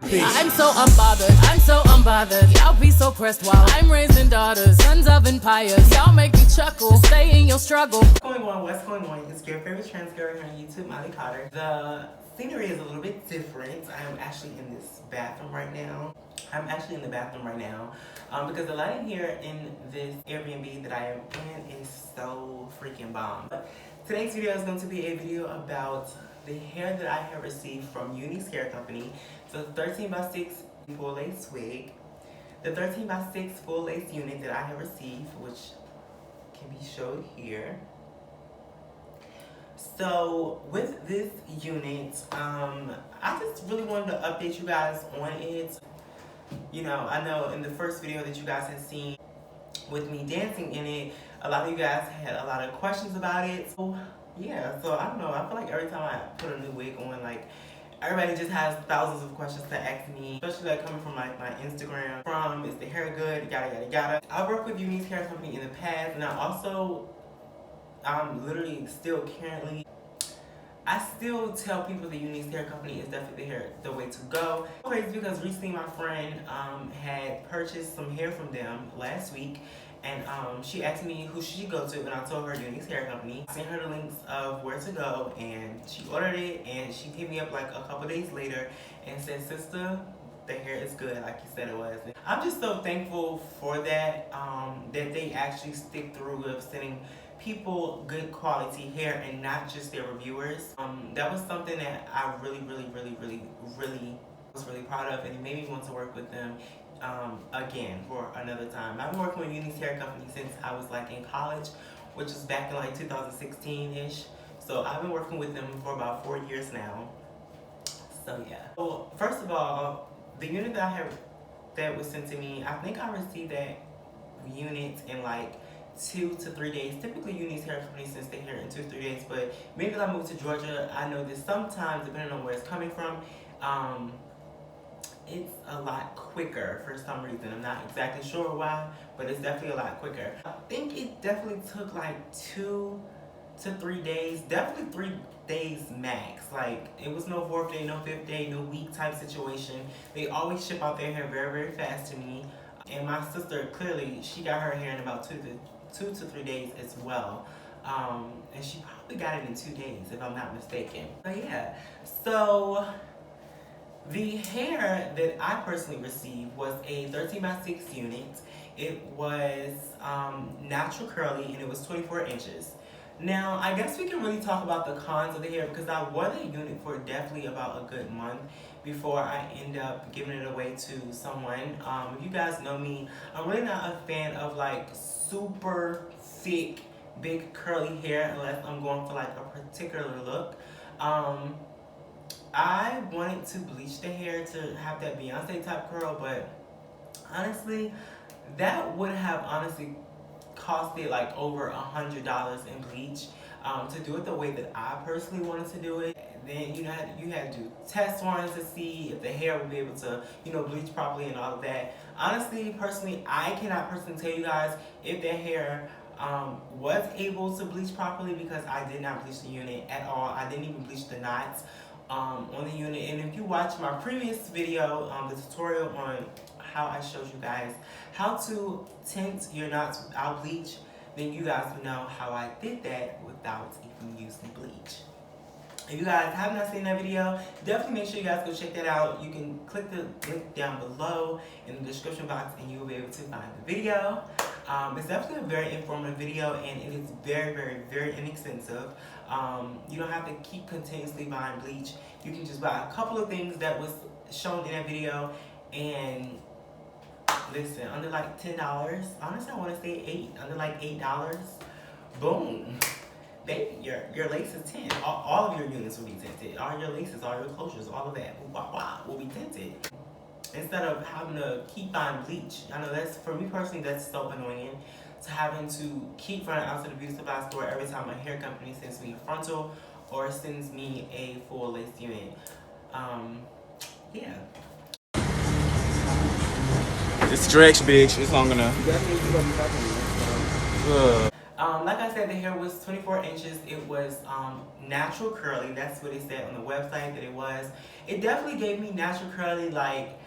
Peace. I'm so unbothered. Y'all be so pressed while I'm raising daughters, sons of empires. Y'all make me chuckle, stay in your struggle. What's going on? It's your favorite trans girl here on YouTube, Miley Carter. The scenery is a little bit different. I am actually in this bathroom right now. Because the lighting here in this Airbnb that I am in is so freaking bomb. But today's video is going to be a video about the hair that I have received from UNice Hair Company. So 13x6 full lace wig, the 13x6 full lace unit that I have received, which can be showed here. So with this unit, I just really wanted to update you guys on it. You know, I know in the first video that you guys had seen with me dancing in it, a lot of you guys had a lot of questions about it. So yeah, so I don't know, I feel like every time I put a new wig on, like everybody just has thousands of questions to ask me, especially like coming from like my Instagram, from is the hair good, yada yada yada. I worked with UNice Hair Company in the past, and I'm literally still currently, I still tell people the UNice Hair Company is definitely the way to go. It's because recently my friend had purchased some hair from them last week, and she asked me who she should go to, and I told her UNice Hair Company. I sent her the links of where to go, and she ordered it, and she hit me up like a couple days later and said, "Sister, the hair is good like you said it was." And I'm just so thankful for that, that they actually stick through with sending people good quality hair and not just their reviewers. That was something that I really was really proud of, and it made me want to work with them again for another time. I've been working with UNice Hair Company since I was like in college, which was back in like 2016-ish. So I've been working with them for about 4 years now. So yeah. So first of all, the unit that was sent to me, I think I received that unit in like 2 to 3 days. Typically UNice Hair Company sends their hair in 2 to 3 days, but maybe I moved to Georgia, I know that sometimes, depending on where it's coming from, it's a lot quicker for some reason. I'm not exactly sure why, but it's definitely a lot quicker. I think it definitely took like 2 to 3 days, definitely 3 days max. Like it was no 4th day, no 5th day, no week type situation. They always ship out their hair very fast to me. And my sister, clearly, she got her hair in about 2 to 3 days as well. And she probably got it in 2 days, if I'm not mistaken. But yeah, so the hair that I personally received was a 13x6 unit. It was natural curly, and it was 24 inches. Now, I guess we can really talk about the cons of the hair, because I wore the unit for definitely about a good month before I end up giving it away to someone. If you guys know me, I'm really not a fan of like super thick, big curly hair unless I'm going for like a particular look. I wanted to bleach the hair to have that Beyonce type curl, but honestly, that would have cost it like over $100 in bleach. To do it the way that I personally wanted to do it. Then you had to do test runs to see if the hair would be able to bleach properly and all of that. Honestly, personally, I cannot personally tell you guys if the hair was able to bleach properly, because I did not bleach the unit at all. I didn't even bleach the knots on the unit. And if you watch my previous video, the tutorial on how I showed you guys how to tint your knots without bleach, then you guys will know how I did that without even using bleach. If you guys have not seen that video, definitely make sure you guys go check that out. You can click the link down below in the description box and you will be able to find the video. It's definitely a very informative video, and it is very inexpensive. You don't have to keep continuously buying bleach. You can just buy a couple of things that was shown in that video, and listen, under like $10, honestly I want to say under like $8, boom, baby, your lace is tinted. All of your units will be tinted. All your laces, all your closures, all of that will be tinted. Instead of having to keep buying bleach. I know that's, for me personally, that's so annoying, to having to keep running out to the beauty supply store every time a hair company sends me a frontal or sends me a full lace unit. Yeah. It's stretch, bitch. It's long enough. Like I said, the hair was 24 inches. It was natural curly. That's what it said on the website that it was. It definitely gave me natural curly, like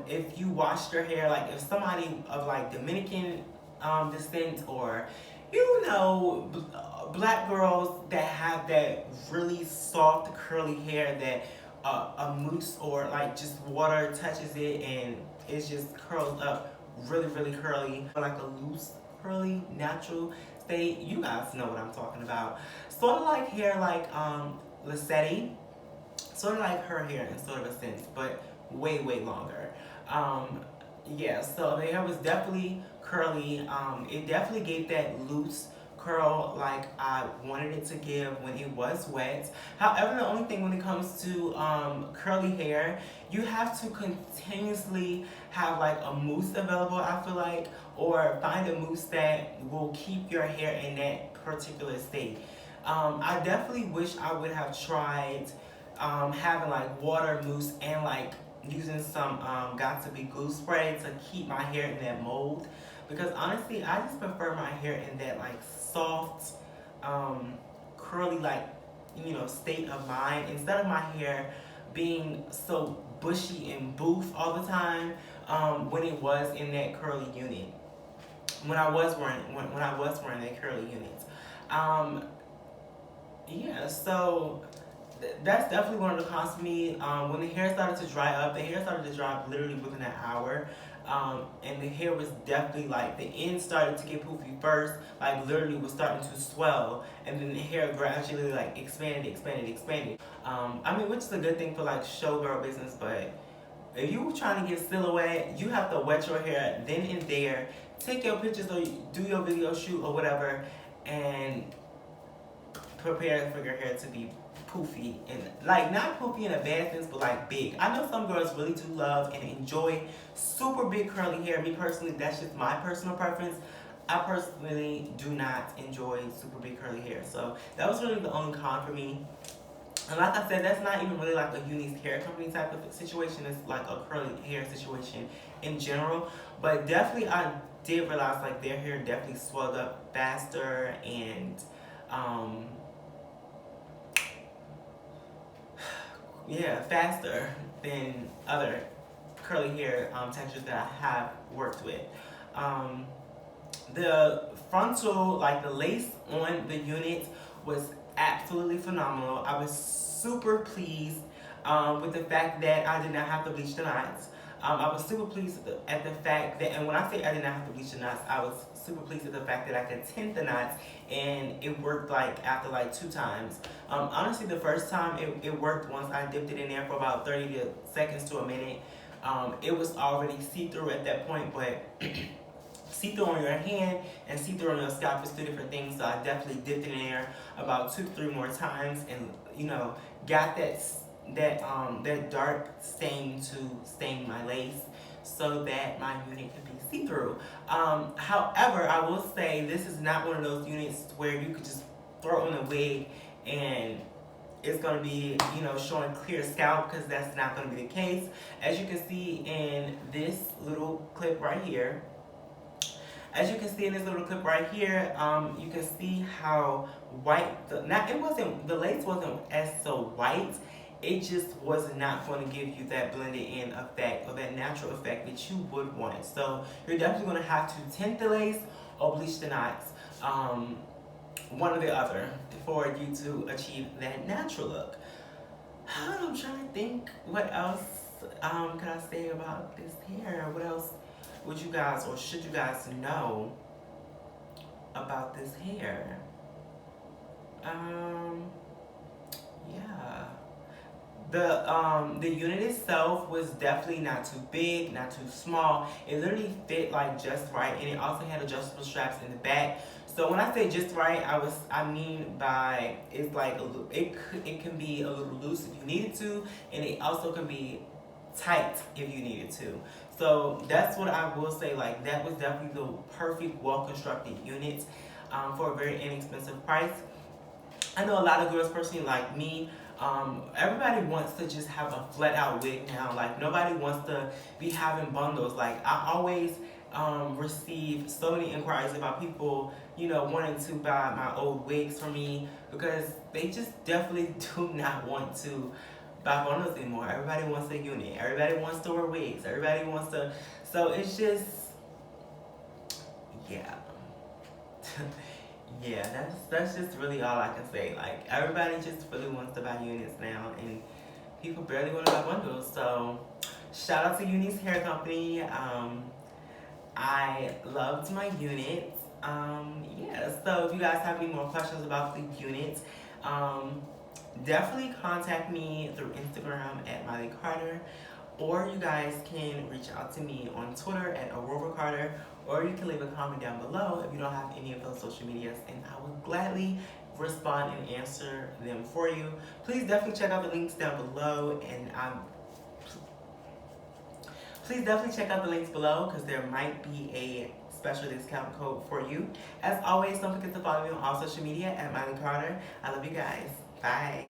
if you washed your hair, like if somebody of like Dominican descent, or you know, black girls that have that really soft curly hair that a mousse or like just water touches it and it just curls up really, really curly, like a loose curly natural state. You guys know what I'm talking about. Sort of like hair like Lissetti, sort of like her hair in sort of a sense, but way, way longer. Yeah, so the hair was definitely curly. It definitely gave that loose curl like I wanted it to give when it was wet. However, the only thing when it comes to curly hair, you have to continuously have like a mousse available, I feel like, or find a mousse that will keep your hair in that particular state. I definitely wish I would have tried having like water mousse and like using some got to be glue spray to keep my hair in that mold, because honestly I just prefer my hair in that like soft curly, like, you know, state of mind, instead of my hair being so bushy and boof all the time when it was in that curly unit, when I was wearing that curly unit. Yeah, so that's definitely one of the cons for me. When the hair started to dry up, the hair started to dry up literally within an hour. And the hair was definitely like, the end started to get poofy first, like literally was starting to swell, and then the hair gradually like expanded. I mean, which is a good thing for like showgirl business, but if you were trying to get silhouette, you have to wet your hair then and there, take your pictures or do your video shoot or whatever, and prepare for your hair to be poofy, and like not poofy in a bad sense, but like big. I know some girls really do love and enjoy super big curly hair. Me personally, that's just my personal preference. I personally do not enjoy super big curly hair, so that was really the only con for me. And like I said, that's not even really like a UNice Hair Company type of situation. It's like a curly hair situation in general. But definitely I did realize like their hair definitely swelled up faster and yeah, faster than other curly hair textures that I have worked with. The frontal, like the lace on the unit, was absolutely phenomenal. I was super pleased with the fact that I did not have to bleach the knots. I was super pleased at the fact that, and when I say I did not have to bleach the knots, I was super pleased at the fact that I could tint the knots, and it worked like after like 2 times. Honestly, the first time it worked once I dipped it in there for about 30 seconds to a minute. It was already see-through at that point, but see-through on your hand and see-through on your scalp is 2 different things. So I definitely dipped it in there about 2 to 3 more times, and you know, got that dark stain to stain my lace so that my unit can be see-through. However, I will say this is not one of those units where you could just throw on a wig and it's going to be, you know, showing clear scalp, because that's not going to be the case. As you can see in this little clip right here, you can see how white the lace wasn't as so white. It just was not going to give you that blended in effect or that natural effect that you would want. So you're definitely going to have to tint the lace or bleach the knots, one or the other, for you to achieve that natural look. I'm trying to think what else can I say about this hair. What else would you guys, or should you guys know about this hair? Yeah. The unit itself was definitely not too big, not too small. It literally fit like just right, and it also had adjustable straps in the back. So when I say just right, I mean by it's like it can be a little loose if you needed to, and it also can be tight if you needed to. So that's what I will say. Like, that was definitely the perfect, well-constructed unit for a very inexpensive price. I know a lot of girls personally like me. Everybody wants to just have a flat out wig now. Like, nobody wants to be having bundles. Like, I always received so many inquiries about people, you know, wanting to buy my old wigs from me, because they just definitely do not want to buy bundles anymore. Everybody wants a unit. Everybody wants to wear wigs. Everybody wants to. So it's just, yeah. Yeah, that's just really all I can say. Like, everybody just really wants to buy units now, and people barely want to buy bundles. So shout out to UNice Hair Company. I loved my units. Yeah, so if you guys have any more questions about the units, definitely contact me through Instagram at mileycarter, or you guys can reach out to me on Twitter at @AuroraCarter, or you can leave a comment down below if you don't have any of those social medias, and I will gladly respond and answer them for you. Please definitely check out the links down below, and please definitely check out the links below, because there might be a special discount code for you. As always, don't forget to follow me on all social media at mileycarter. I love you guys. Bye.